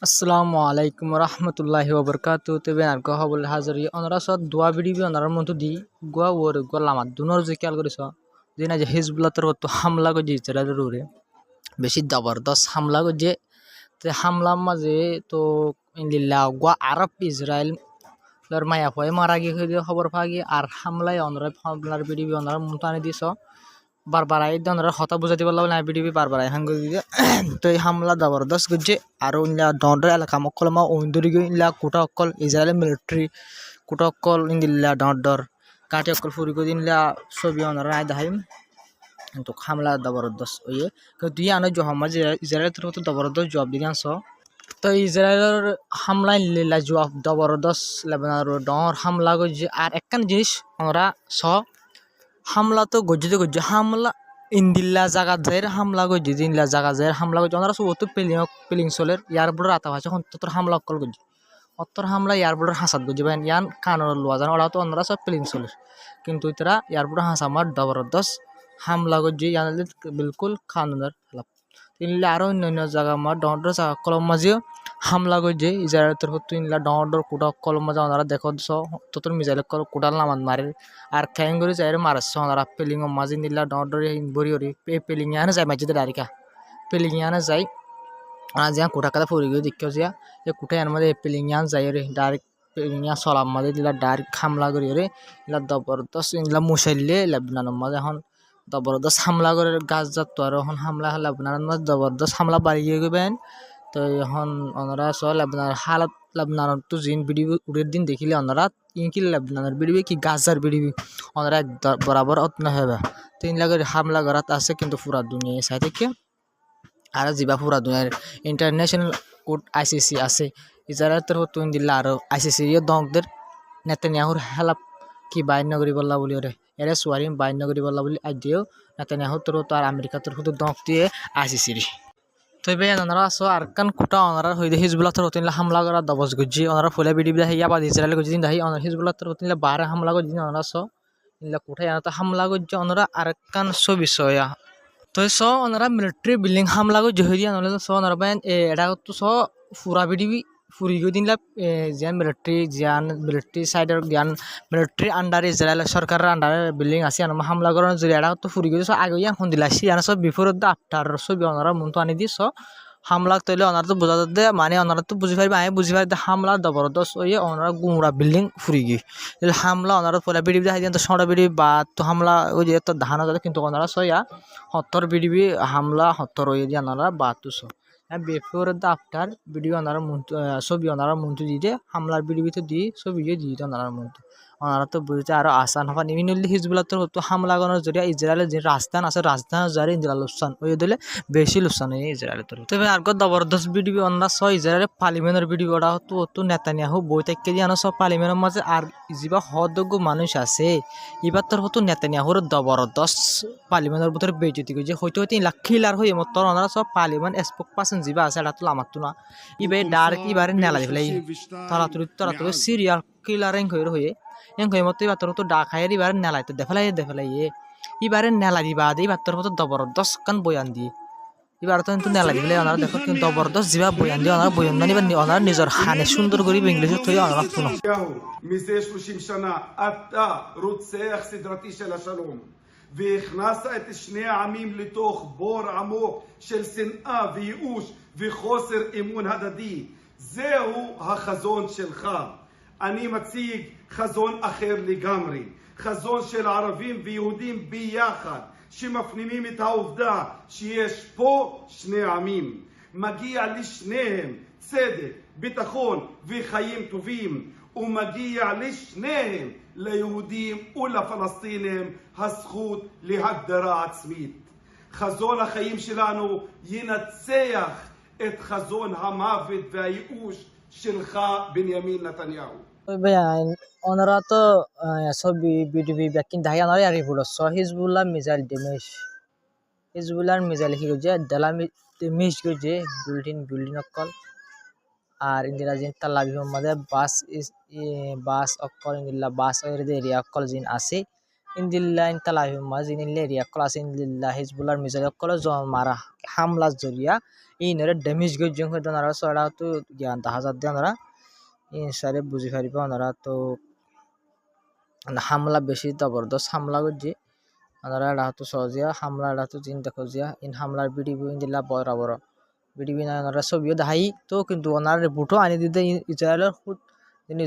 আসসালামু আলাইকুম রহমতুল্লাহি ওবরকাতু তবে আর গহ বলে হাজারি অনরা সদ দোয়া বিডিবি অনার মতো দি গোয়া ওর গোলামাত দুনর যে খেয়াল করিস যে না যে হিজবুল্লাহ তো হামলা করে ইসরায়েলের উপরে বেশি জবরদস্ত হামলা করছে তো হামলার মাঝে তো ইনলিল্লাহ গোয়া আরব ইসরায়েল লর মায়া ফয়ে মারা গিয়ে খবর পা গিয়ে আর হামলায় অনরা হামলার বিডিবি অনার মতো আনি দিস বারবার আই দনরা হতা বুঝাতে পারলাম না বিডিবি বারবার আই হাঙ্গ দিয়ে তো এই হামলা জবরদস্ত করছে আর ইনলা ডর এলাকা মক্কল মা ওইন্দরি ইনলা কুটা অকল ইসরায়েল মিলিটারি কুটা অকল ইনদিল্লা ডর কাটি অকল ফুরি করে ইনলা ছবি অনরা আই দেখাইম তো হামলা জবরদস্ত ওয়ে তুই আনো জহমা ইসরায়েল তোর তো জবরদস্ত জবাব দিয়ে আনছ তো ইসরায়েলের হামলা ইনলিল্লা জবাব জবরদস্ত লেবানর ডর হামলা করছে আর একখান জিনিস আমরা হামলা তো গজ্জে হামলা ইন্দিল্লা জায়গা যায় হামলা গজ্জে ইন্দিল্লা জায়গা যায় হামলা গজ্জে ওনারা সব পেলিং চলের এয়ারপোর্টের আতা ভাষা তোর হামলা অকল গজ্জে অত্তর হামলা এয়ারপোর্টের হাসাত গজ্জে বা ইয়ান কানোর লোয়া জান ওরা তো ওনারা সব পেলিং চলের কিন্তু তারা এয়ারপোর্টের হাসা আমার জবরদস্ত হামলা গজ্জে ইয়ান বিলকুল কানুনের খেলাপ তিনলে আরও অন্যান্য জায়গা আমার ডর জায়গা কলম মাঝেও হামলা গজ্জে ইসরায়েলের তরফ তিনলা ডর কুটা কলম মাঝে ওনারা দেখো তোর মিজাইল কুটাল নামাজ মারে আর খেং করে যাই মারাচ্ছ ওনারা পেলিং মাঝে নিলা ডর বরি হরি পেলিং আনে যায় মাঝে ডারিকা পেলিং আনে যায় আর যা কুটা কাদা ফুরি গিয়ে দেখিও যা এই কুটা এর মধ্যে পেলিং আন যায় রে ডাইরেক্ট পেলিং সলাম মাঝে দিলা ডাইরেক্ট হামলা করি রে ইলা জবরদস্ত ইলা মুসাইলে লেবনানের মাঝে এখন জবরদস্ত হামলা করে গাছ যাত আর এখন হামলা লেবনানের মাঝে জবরদস্ত হামলা বাড়ি গিয়ে গেবেন তো এখন ওনারা সব লেবনার হালত লেবনানের তো জিন ভিডিও উড়ের দিন দেখিলে ওনারা ইনকি লেবনানের ভিডিও কি গাজার ভিডিও ওনারা বরাবর অত্ন হবে তিন লাখের হামলা করাত আছে কিন্তু পুরা দুনিয়া চাই থেকে আর যা পুরা দুনিয়ার ইন্টারন্যাশনাল কোর্ট আইসিসি আছে ইসরায়েলের তরফ তুই দিল্লা আর আইসিসি দংদের নেতানিয়াহুর হেলাপ কি বাইন্য করি বললা বলি ওরে এরে সোয়ারিম বাইন্য করি বললা বলি আজ দিয়েও নেতানিয়াহুর তরফ তো আর আমেরিকার তরফ তো দং দিয়ে আইসিসির তবে ওনারা আসো আর কান কুটা ওনারা হইতে হিজবুল্লাহ তরফ হামলা করা দবজ গুজি ওনারা ফুলে বিডি দাহি আবার ইসরায়েল গুজি দাহি ওনারা হিজবুল্লাহ তরফ বারে হামলা গুজি ওনারা সো ইলা কুঠাই আনা হামলা গুজি ওনারা আর কান সো বিষয়া তো সো ওনারা মিলিটারি বিল্ডিং হামলা গুজি হই দিয়া ওনারা সো ওনারা বেন এটা তো সো ফুরা বিডি ফুরি গই দিনলা জিয়ান মিলিটারি সাইডের জ্ঞান মিলিটারি আন্ডার ইসরায়েল সরকারের আন্ডারে বিল্ডিং আছে আর হামলা করার জন্য এটা তো ফুরি গই সো আগে ইয়ান হন দিলাছি আর সব বিফোর দ্য আফটার ছবি ওনারা মন তো আনি দি সো হামলা তৈলে ওনারা তো বোঝা যাতে মানে ওনারা তো বুঝি পারবে আমি বুঝি পারি হামলা জবরদস্ত হয়ে ওনারা গুমরা বিল্ডিং ফুরি গিয়ে হামলা ওনারা পরে বিডিবি দেখা যায় তো সরা বিডি বা তো হামলা ওই যে তো ধানা যাতে কিন্তু ওনারা সয়া হত্তর বিডিবি হামলা হত্তর হয়ে দিয়ে ওনারা বা তো so before the after video ওনারা ছবি ওনারা মন্ত্রী দিয়ে হামলার ভিডিওতে দিয়ে ছবি দিয়ে ওনারা মন্ত্রী ওনারা তো বুঝতে আরো আসান হবা বিভিন্ন হিজবুল্লাহ তো হতো হামলা করার জরিয়া ইসরায়েলের যে রাজধান আছে রাজধান জারি ইন্দিরা লোকসান ওই দিলে বেশি লোকসান হয়ে ইসরায়েলের তো তবে আর জবরদস্ত ভিডিও ওনারা সব ইসরায়েলের পার্লিমেন্টের ভিডিও ওরা হতো অত নেতানিয়াহু বই থেকে দিয়ে আনো সব পার্লিমেন্টের মাঝে আর যা হদযোগ্য মানুষ আছে এবার তোর হতো নেতানিয়াহুর জবরদস্ত পার্লিমেন্টের ভিতরে বেজতি করছে হয়তো লাখ খিলার হয়ে মত ওনারা সব পার্লিমেন্ট স্পোক পার্সন যা আছে এটা তো আমার তো না ইবে ডার্ক ইবারে নেলা দিবে তাড়াতাড়ি সিরিয়াল কিলারিং হয়ে মতো এবার তোর তো ডাক হাইয়ের এবারে নেলাইতে দেখালাই এবারে নেলা দিবা দিয়ে এবার তোর মতো জবরদস্ত কান বয়ান দিয়ে এবার তো কিন্তু নেলা দিবলে ওনারা দেখো কিন্তু জবরদস্ত যা বয়ান দিয়ে ওনারা বয়ান মানে ওনারা নিজের হানে সুন্দর করে ইংলিশে তুই ওনারা শুনো מזה 30 שנה אתה רוצח סדרתי של השלום והכנסת את שני העמים לתוך בור עמוק של שנאה וייאוש וחוסר אמון הדדי. זהו החזון שלך. אני מציג חזון אחר לגמרי, חזון של ערבים ויהודים ביחד שמפנימים את העובדה שיש פה שני עמים. מגיע לשניהם צדק, ביטחון וחיים טובים, ומגיע לשניהם, ליהודים ולפלסטינים, הזכות להגדרה עצמית. חזון החיים שלנו ינצח את חזון המוות והייאוש שלך בנימין נתניהו. ওনারা তো সব বিডিবি ব্যাকিং দাহি ওনারা আর রিপোর্ট হিজবুল্লাহ মিসাইল ড্যামেজ হিজবুল্লাহর মিসাইল কি করছে দেলা মিস করছে বিল্ডিং অকল আর ইন্দিরা জিন তাল্লা বিহম মাঝে বাস অকল ইন্দিল্লা বাস এর এরিয়া অকল জিন আছে ইন্দিল্লা ইনতালাহি মাজ ইনিল্লে এরিয়া ক্লাস ইন্দিল্লা হিজবুলার মিসাইল কল মারা হামলা জরিয়া ইনরে ড্যামেজ গজ্জং হইতো ওনারা ছড়া তো জ্ঞান 10,000 দিয়ে ওনারা ইনসারে বুঝি পারিব ওনারা তো হামলা বেশি জবরদস্ত হামলা গজ্জি ওনারা এটা তো সহজিয়া হামলা এটা তো চিন্তা খোঁজিয়া ইন হামলার বিডিবি ইন্দিল্লা বড় বড় বিডিবি না ওনারা ছবিও দেখাই তো কিন্তু ওনার রিপোর্টও আনি দিতে ইসরায়েলের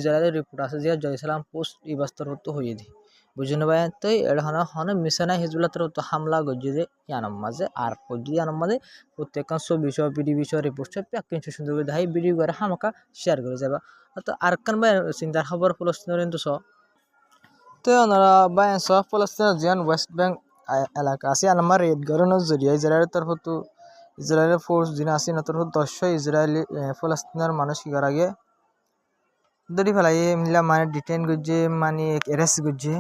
ইসরায়েলের রিপোর্ট আছে যে জয়সালাম পোস্ট ই বাস্তর তো হয়ে দি বুঝুন ভাই তো এটা হনে মিশনে হিজবুল্লাহ তো হামলা গজ্জি যে ইয়ানোর মাঝে আর গজ্জি ইয়ানোর মাঝে প্রত্যেকটা ছবি সহ বিডিবি সহ রিপোর্ট সব কিন্তু সুন্দর করে দেখাই বিডিবি করে হামাকা শেয়ার করে যাবা তো আর কান ভাই চিন্তার খবর ফলস্তিনের কিন্তু তো ওনারা ভাই সব ফলস্তিনের জিয়ান ওয়েস্ট ব্যাংক এলাকা আছে আমার রেড গরনের জরিয়া ইসরায়েলের তরফ তো ইসরায়েলের ফোর্স যিনি আছে না তরফ 10 ইসরায়েলি ফলস্তিনের মানুষ কি করার আগে ধরি ফেলাই মিলা মানে ডিটেন করছে মানে এরেস্ট করছে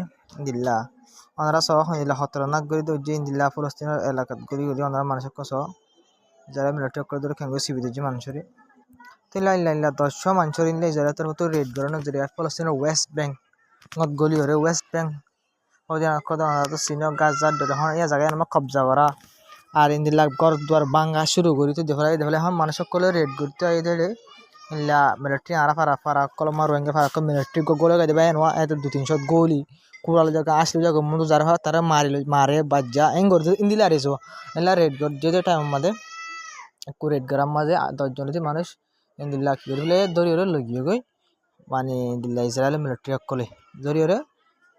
দিল্লা ওনারা সহ দিল্লা খতরনাক করে দৌড়ছে দিল্লা ফলস্তিনের এলাকাত গড়ি গড়ি ওনারা মানুষের কস যারা মিলিটারি করে ধরে খেঙ্গো সিবি দিচ্ছে মানুষের তো ইল্লা 10 মানুষের ইল্লা ইসরায়েলের তরফ তো রেড গরনের জরিয়া ফলস্তিনের ওয়েস্ট ব্যাংক গলি হরে ওয়েস্ট ব্যাংক কথা তো চিন গাজার ধরে হন এই জায়গায় আমার কবজা করা আর ইন্দিল্লা ঘর দুয়ার ভাঙা শুরু করি তো দেখলে এখন মানুষ সকলে রেড করতে আই দেলে ইল্লা মিলিটারি আরা ফারা কলমা রোহিঙ্গা ফারা মিলিটারি গোলে গাই দেবে এনওয়া এত 200-300 গোলি কুড়াল জায়গা আসলে জায়গা মতো যারা হয় তারা মারে বাজ্জা এং করতে ইন্দিলা আরেছো ইল্লা রেড কর যে টাইম মাঝে রেড করার মাঝে 10 জন মানুষ ইন্দিল্লা কি করে ধরি ওরে লগিয়ে গই মানে ইন্দিল্লা ইসরায়েলের মিলিটারি সকলে ধরি ওরে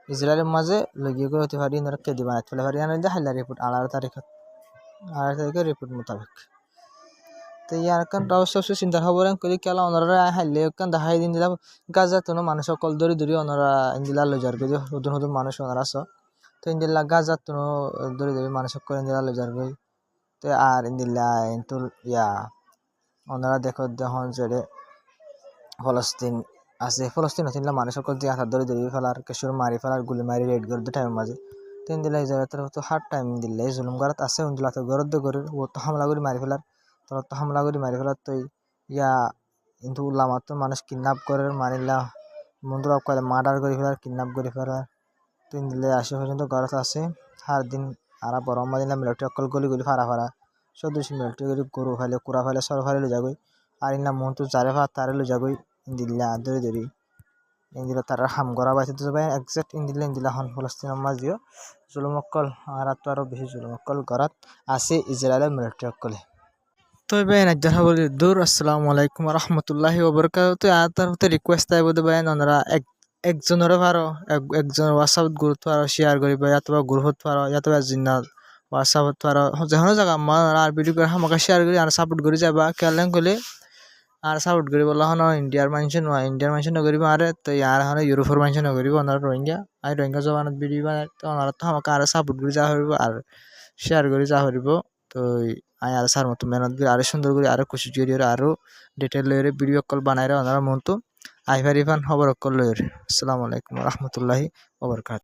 ইসরায়েলের মাঝে লগিয়ে গই হতে পারি ইনারা কেদি বানাতে ফেলে পারি আনন্দে হাইলা রিপোর্ট 18 তারিখে রিপোর্ট মোতাবেক তো ইয়ার কারণ অবশ্য চিন্তা খবর করি কেলা ওনারা হাইলে কান দেখাই দিন দিলা গাজা তো মানুষ সকল ধরি ওনারা ইন্দিলা লজার গই নতুন মানুষ ওনারা আস তো ইন্দিল্লা গাজা তো ধরি মানুষ সকল ইন্দিলা লজার গই তো আর ইন্দিল্লা কিন্তু ইয়া ওনারা দেখুন যে ফলস্তিন আছে ফলস্তিন হচ্ছিল মানুষ সকল দিয়ে হাত ধরি ফেলার কেশর মারি ফেলার গুলি মারি রেড করে টাইমের মাঝে তিন দিলা ইসরায়েল তো হার্ড টাইম দিলে জুলুম করাত আছে উনদিলা তো গরদ করে ও তো হামলা করে মারি ফেলার তো হামলা করে মারি ফেলার তো ইয়া কিন্তু উল্লামাত তো মানুষ কিডন্যাপ করে মারিলা বন্ধুরা করে মার্ডার করে ফেলার কিডন্যাপ করে ফেলার তিন দিলে আসে পর্যন্ত গরত আছে হার দিন আর বড় দিলা মিলিটারি অকল গলি ফারা সদস্য মিলিটারি করে গরু ফেলে কুড়া ফেলে সর ফেলে লো যাগই আর ইনা মন তো যারে তারে লো যাগই ইন্দিল্লা ধরি ইন্দিলা তারা হাম করা পাইছে তো ভাই একজাক্ট ইন্দিলা হন ফলস্তিনের মাঝিও জুলুমকল আর তো আরো বেশি জুলুমকল করাত আছে ইসরায়েলের মিলিটারি অকলে তো ভাই নাজ্জার বলি দূর আসসালামু আলাইকুম রহমতুল্লাহি ওবরকাতুহু আর তার রিকোয়েস্ট তাই বলতে ভাই ওনারা একজনের পারো একজন হোয়াটসঅ্যাপ গ্রুপ পারো শেয়ার করিবা অথবা গ্রুপত পারো অথবা জিন্নাত হোয়াটসঅ্যাপত পারো যেন জায়গা আর ভিডিও করে আমাকে শেয়ার করি আর সাপোর্ট করে যাবা কেলেন কলে আর সাপোর্ট করি বলা হন ইন্ডিয়ার মানুষ নকরিব আর তো ইয়ার হন ইউরোপের মানুষ নকরিব ওনারা রোহিঙ্গা আর রোহিঙ্গা জবানত ভিডিও বানায় তো ওনারা তো আমাকে আর সাপোর্ট করে যা হরিব আর শেয়ার করে যা হরিব তো আই আর সার মতো মেহনত করে আরো সুন্দর করে আরো খুশি করি আরো ডিটেল লইরে ভিডিও কল বানাই ওনারা মন তো আইভারিফান খবর কল লইরে আসসালামু আলাইকুম রহমতুল্লাহি ওবরকাত